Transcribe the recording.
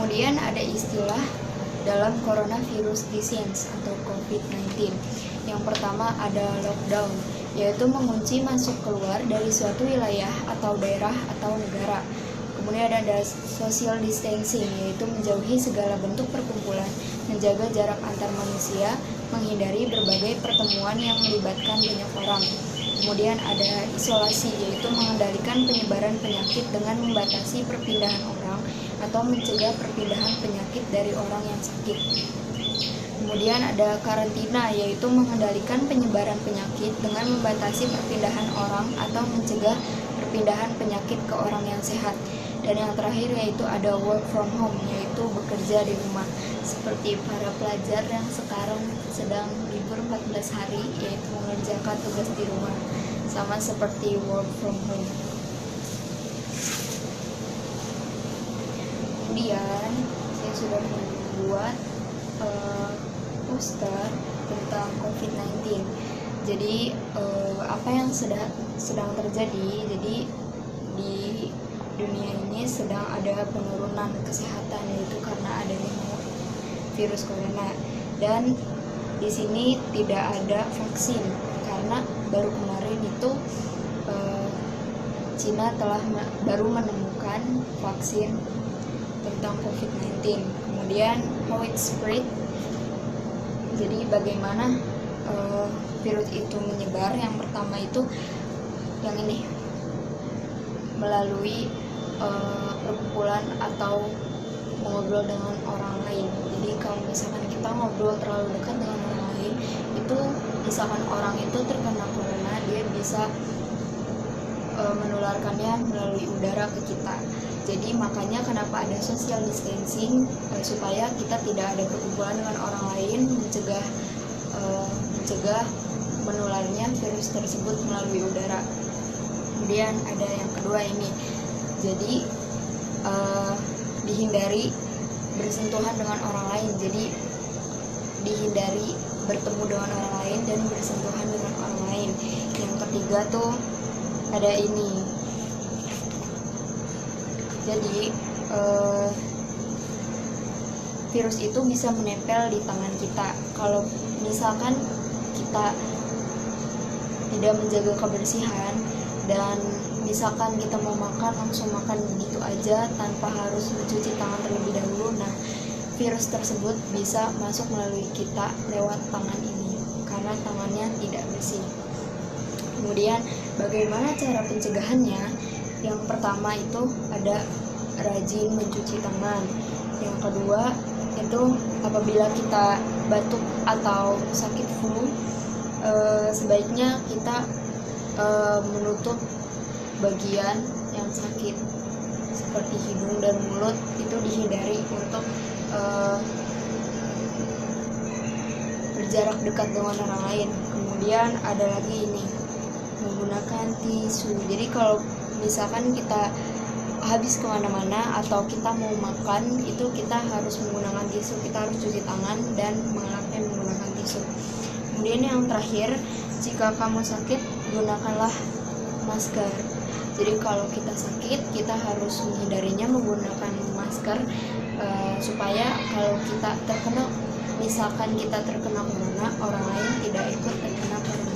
Kemudian ada istilah dalam coronavirus disease atau COVID-19. Yang pertama ada lockdown, yaitu mengunci masuk keluar dari suatu wilayah atau daerah atau negara. Kemudian ada social distancing, yaitu menjauhi segala bentuk perkumpulan, menjaga jarak antar manusia, menghindari berbagai pertemuan yang melibatkan banyak orang. Kemudian ada isolasi, yaitu mengendalikan penyebaran penyakit dengan membatasi perpindahan orang atau mencegah perpindahan penyakit dari orang yang sakit. Kemudian ada karantina, yaitu mengendalikan penyebaran penyakit dengan membatasi perpindahan orang atau mencegah perpindahan penyakit ke orang yang sehat. Dan yang terakhir yaitu ada work from home, yaitu bekerja di rumah. Seperti para pelajar yang sekarang sedang libur 14 hari, yaitu mengerjakan tugas di rumah. Sama seperti work from home. Kemudian saya sudah membuat poster tentang COVID-19. Jadi apa yang sedang terjadi? Jadi di dunia ini sedang ada penurunan kesehatan, yaitu karena adanya virus corona. Dan di sini tidak ada vaksin karena baru kemarin itu Cina baru menemukan vaksin tentang COVID-19. Kemudian how it spread, jadi bagaimana virus itu menyebar. Yang pertama itu yang ini, melalui perkumpulan atau mengobrol dengan orang lain. Jadi kalau misalkan kita ngobrol terlalu dekat dengan orang lain, itu misalkan orang itu terkena corona, dia bisa menularkannya melalui udara ke kita. Jadi makanya kenapa ada social distancing, supaya kita tidak ada perkumpulan dengan orang lain, mencegah menularnya virus tersebut melalui udara. Kemudian ada yang kedua ini, jadi dihindari bersentuhan dengan orang lain. Jadi dihindari bertemu dengan orang lain dan bersentuhan dengan orang lain. Yang ketiga tuh ada ini, jadi virus itu bisa menempel di tangan kita. Kalau misalkan kita tidak menjaga kebersihan dan misalkan kita mau makan, langsung makan begitu aja tanpa harus mencuci tangan terlebih dahulu, nah virus tersebut bisa masuk melalui kita lewat tangan ini karena tangannya tidak bersih. Kemudian bagaimana cara pencegahannya? Yang pertama itu ada rajin mencuci tangan. Yang kedua itu apabila kita batuk atau sakit flu, sebaiknya kita menutup bagian yang sakit seperti hidung dan mulut, itu dihindari untuk berjarak dekat dengan orang lain. Kemudian ada lagi ini, menggunakan tisu. Jadi kalau misalkan kita habis kemana-mana atau kita mau makan, itu kita harus menggunakan tisu, kita harus cuci tangan dan mengelapnya menggunakan tisu. Kemudian yang terakhir, jika kamu sakit, gunakanlah masker. Jadi kalau kita sakit, kita harus menghindarinya menggunakan masker, supaya kalau kita terkena, misalkan kita terkena corona, orang lain tidak ikut terkena corona.